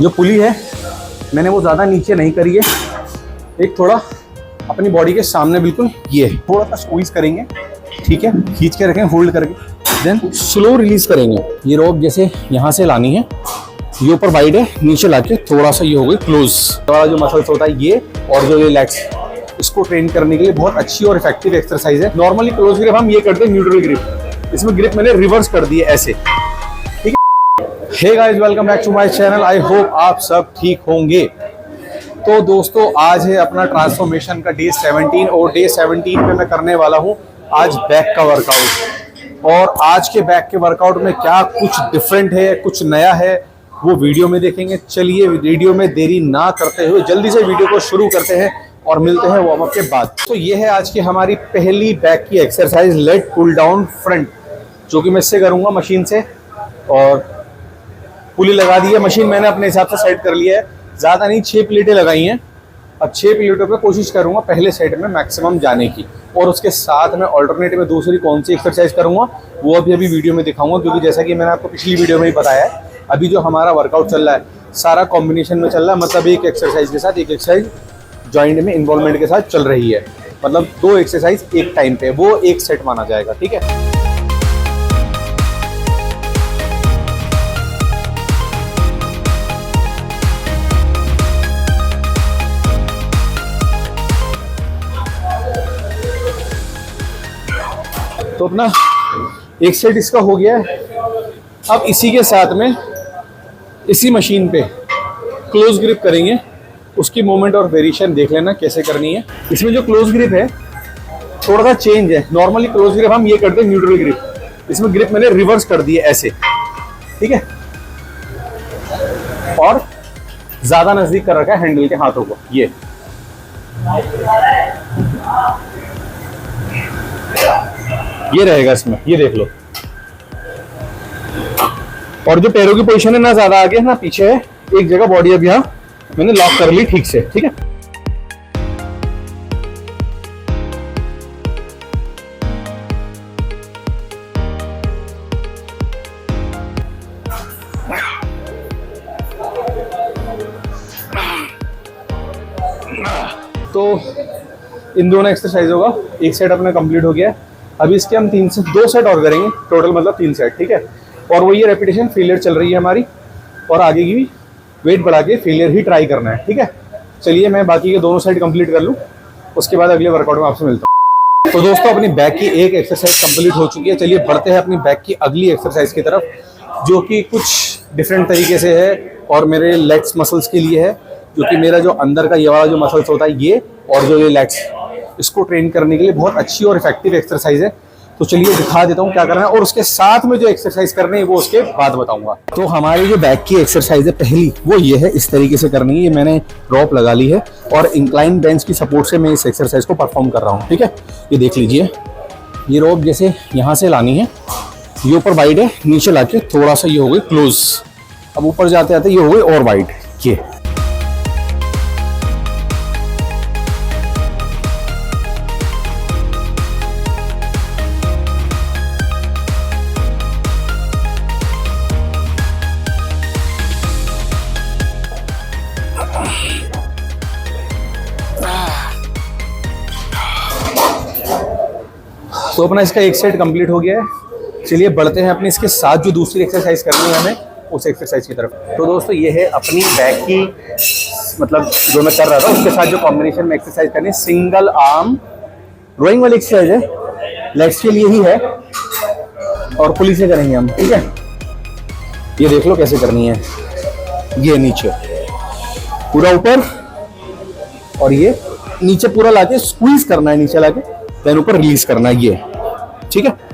जो पुली है मैंने वो ज़्यादा नीचे नहीं करी है, एक थोड़ा अपनी बॉडी के सामने बिल्कुल ये थोड़ा सा स्क्वीज करेंगे, ठीक है, खींच के रखें होल्ड करके, देन स्लो रिलीज करेंगे। ये रोप जैसे यहाँ से लानी है, ये ऊपर वाइड है, नीचे लाके थोड़ा सा ये हो गई क्लोज वाला जो मसल्स होता है ये, और जो ये लेग्स, इसको ट्रेन करने के लिए बहुत अच्छी और इफेक्टिव एक्सरसाइज है। नॉर्मली क्लोज ग्रिप हम ये करते हैं, न्यूट्रल ग्रिप, इसमें ग्रिप मैंने रिवर्स कर दी है ऐसे। Hey guys, welcome back to my channel. I hope आप सब ठीक होंगे। तो दोस्तों, आज है अपना ट्रांसफॉर्मेशन का डे 17 और डे 17 पे मैं करने वाला हूँ आज बैक का वर्कआउट। और आज के बैक के वर्कआउट में क्या कुछ डिफरेंट है, कुछ नया है, वो वीडियो में देखेंगे। चलिए वीडियो में देरी ना करते हुए जल्दी से वीडियो को शुरू करते हैं और मिलते हैं वार्म अप के बाद। तो ये है आज की हमारी पहली बैक की exercise, lat pull down front, जो कि मैं इससे करूँगा मशीन से। और पुली लगा दी है, मशीन मैंने अपने हिसाब से सेट कर लिया है, ज़्यादा नहीं, 6 प्लेटें लगाई हैं। अब 6 प्लेटों पे कोशिश करूंगा पहले सेट में मैक्सिमम जाने की, और उसके साथ में ऑल्टरनेटिव में दूसरी कौन सी एक्सरसाइज करूंगा वो अभी वीडियो में दिखाऊंगा। क्योंकि जैसा कि मैंने आपको पिछली वीडियो में ही बताया है, अभी जो हमारा वर्कआउट चल रहा है सारा कॉम्बिनेशन में चल रहा है, मतलब एक एक्सरसाइज के साथ एक एक्सरसाइज जॉइंट में इन्वॉल्वमेंट के साथ चल रही है, मतलब 2 एक्सरसाइज एक टाइम पे, वो एक सेट माना जाएगा, ठीक है। तो अपना एक सेट इसका हो गया है। अब इसी के साथ में इसी मशीन पे क्लोज ग्रिप करेंगे, उसकी मूवमेंट और वेरिएशन देख लेना कैसे करनी है। इसमें जो क्लोज ग्रिप है थोड़ा सा चेंज है। नॉर्मली क्लोज ग्रिप हम ये करते हैं न्यूट्रल ग्रिप, इसमें ग्रिप मैंने रिवर्स कर दी है ऐसे, ठीक है, और ज्यादा नजदीक कर रखा है हैंडल के हाथों को, ये रहेगा इसमें, ये देख लो। और जो पैरों की पोजीशन है ना ज्यादा आगे है ना पीछे है, एक जगह बॉडी अब यहाँ मैंने लॉक कर ली ठीक से, ठीक है। तो इन दोनों एक्सरसाइजों का एक सेट अपना कंप्लीट हो गया है। अभी इसके हम 2 सेट और करेंगे, टोटल मतलब 3 सेट, ठीक है। और वो ये रेपिटेशन फेलियर चल रही है हमारी, और आगे की भी वेट बढ़ा के फेलियर ही ट्राई करना है, ठीक है। चलिए मैं बाकी के दोनों सेट कंप्लीट कर लूँ, उसके बाद अगले वर्कआउट में आपसे मिलता हूँ। तो दोस्तों, अपनी बैक की एक एक्सरसाइज कंप्लीट हो चुकी है। चलिए बढ़ते हैं अपनी बैक की अगली एक्सरसाइज की तरफ, जो कि कुछ डिफरेंट तरीके से है और मेरे लेग्स मसल्स के लिए है। क्योंकि मेरा जो अंदर का ये वाला जो मसल्स होता है ये, और जो ये लेग्स, इसको ट्रेन करने के लिए बहुत अच्छी और इफेक्टिव एक्सरसाइज है। तो चलिए दिखा देता हूँ क्या करना है, और उसके साथ में जो एक्सरसाइज करनी है वो उसके बाद बताऊंगा। तो हमारी जो बैक की एक्सरसाइज है पहली, वो ये है, इस तरीके से करनी है। ये मैंने रॉप लगा ली है और इंक्लाइन बेंच की सपोर्ट से मैं इस एक्सरसाइज को परफॉर्म कर रहा हूँ, ठीक है। ये देख लीजिए, ये रॉप जैसे यहाँ से लानी है, ये ऊपर वाइड है, नीचे लाके थोड़ा सा ये हो गई क्लोज, अब ऊपर जाते आते ये हो गई और वाइड, ये। तो अपना इसका एक सेट कंप्लीट हो गया है। चलिए बढ़ते हैं अपने इसके साथ जो दूसरी एक्सरसाइज करनी है हमें, उस एक्सरसाइज की तरफ। तो दोस्तों, ये है अपनी बैक की, मतलब जो मैं कर रहा था उसके साथ जो कॉम्बिनेशन में एक्सरसाइज करनी है, सिंगल आर्म रोइंग वाली एक्सरसाइज है, लेग्स के लिए ही है, और पुली से करेंगे हम, ठीक है। ये देख लो कैसे करनी है, ये नीचे पूरा ऊपर, और ये नीचे पूरा लाके स्क्वीज करना है, नीचे लाके देन ऊपर रिलीज करना है, ये, ठीक है।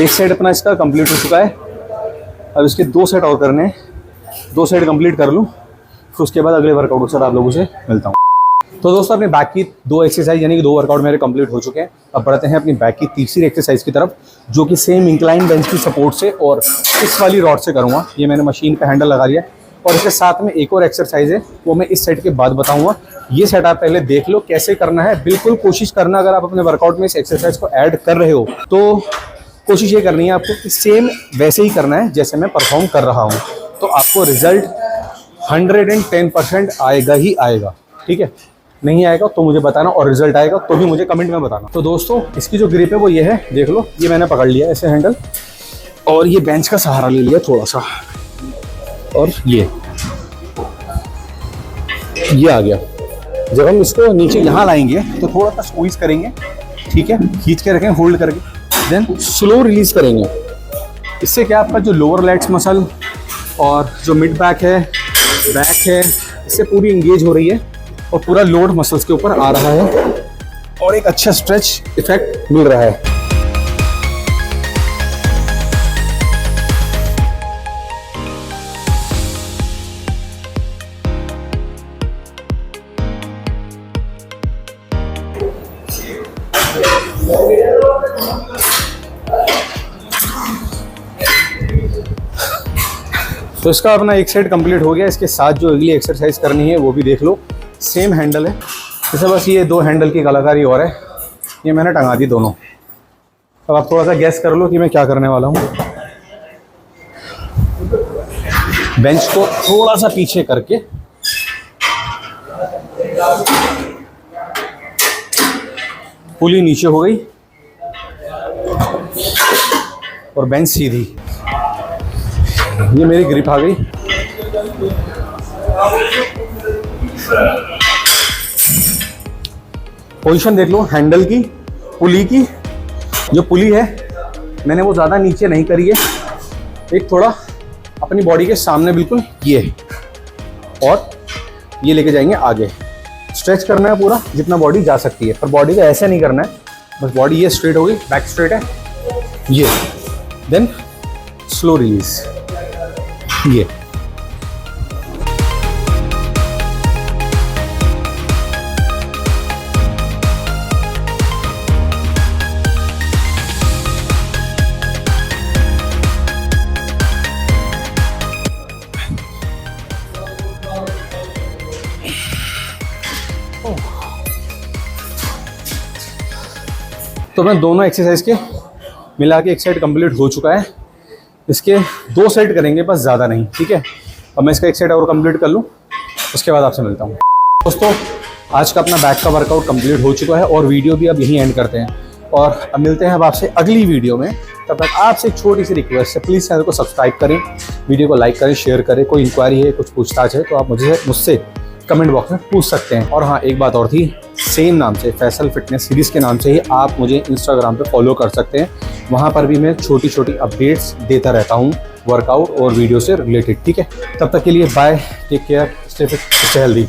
एक सेट अपना इसका कंप्लीट हो चुका है। अब इसके 2 सेट और करने हैं, 2 सेट कंप्लीट कर लूँ, फिर उसके बाद अगले वर्कआउट के साथ आप लोगों से मिलता हूँ। तो दोस्तों अपने बैक की 2 एक्सरसाइज यानी कि 2 वर्कआउट मेरे कंप्लीट हो चुके हैं। अब बढ़ते हैं अपनी बैक की तीसरी एक्सरसाइज की तरफ, जो कि सेम इंक्लाइन बेंच की सपोर्ट से और इस वाली रॉड से करूँगा। ये मैंने मशीन पे हैंडल लगा दिया और इसके साथ में एक और एक्सरसाइज है, वो मैं इस सेट के बाद बताऊँगा। ये सेट आप पहले देख लो कैसे करना है। बिल्कुल कोशिश करना, अगर आप अपने वर्कआउट में इस एक्सरसाइज को ऐड कर रहे हो तो कोशिश ये करनी है आपको कि सेम वैसे ही करना है जैसे मैं परफॉर्म कर रहा हूँ, तो आपको रिजल्ट 110% आएगा ही आएगा। ठीक है, नहीं आएगा तो मुझे बताना, और रिजल्ट आएगा तो भी मुझे कमेंट में बताना। तो दोस्तों इसकी जो ग्रिप है वो ये है, देख लो। ये मैंने पकड़ लिया ऐसे हैंडल और ये बेंच का सहारा ले लिया थोड़ा सा, और ये आ गया। जब हम इसको नीचे यहाँ लाएंगे तो थोड़ा सा स्क्वीज करेंगे, ठीक है, खींच के रखें होल्ड करके, देन स्लो रिलीज करेंगे। इससे क्या आपका जो लोअर लेग्स मसल और जो मिड बैक है इससे पूरी इंगेज हो रही है और पूरा लोड मसल्स के ऊपर आ रहा है और एक अच्छा स्ट्रेच इफेक्ट मिल रहा है। तो इसका अपना एक सेट कंप्लीट हो गया। इसके साथ जो अगली एक्सरसाइज करनी है वो भी देख लो, सेम हैंडल है, जैसे बस ये 2 हैंडल की कलाकारी और है। ये मैंने टंगा दी दोनों। अब आप थोड़ा सा गैस कर लो कि मैं क्या करने वाला हूँ। बेंच को थोड़ा सा पीछे करके पुली नीचे हो गई और बेंच सीधी। ये मेरी ग्रिप आ गई। पोजीशन देख लो हैंडल की, पुली की। जो पुली है मैंने वो ज़्यादा नीचे नहीं करी है, एक थोड़ा अपनी बॉडी के सामने बिल्कुल ये, और ये लेके जाएंगे आगे। स्ट्रेच करना है पूरा जितना बॉडी जा सकती है, पर बॉडी को ऐसे नहीं करना है, बस बॉडी ये स्ट्रेट होगी, बैक स्ट्रेट है ये, देन स्लो रिलीज ये। तो मैं दोनों एक्सरसाइज के मिला के एक सेट कंप्लीट हो चुका है। इसके 2 सेट करेंगे बस, ज़्यादा नहीं, ठीक है। अब मैं इसका एक सेट और कंप्लीट कर लूँ, उसके बाद आपसे मिलता हूँ। दोस्तों आज का अपना बैक का वर्कआउट कंप्लीट हो चुका है और वीडियो भी अब यहीं एंड करते हैं, और अब मिलते हैं अब आपसे अगली वीडियो में। तब तक आपसे एक छोटी सी रिक्वेस्ट है, प्लीज़ चैनल को सब्सक्राइब करें, वीडियो को लाइक करें, शेयर करें। कोई इंक्वायरी है, कुछ पूछताछ है तो आप मुझसे कमेंट बॉक्स में पूछ सकते हैं। और हाँ, एक बात और थी, सेम नाम से फैसल फिटनेस सीरीज़ के नाम से ही आप मुझे इंस्टाग्राम पे फॉलो कर सकते हैं। वहाँ पर भी मैं छोटी छोटी अपडेट्स देता रहता हूँ वर्कआउट और वीडियो से रिलेटेड, ठीक है। तब तक के लिए bye, take care, stay fit, stay healthy.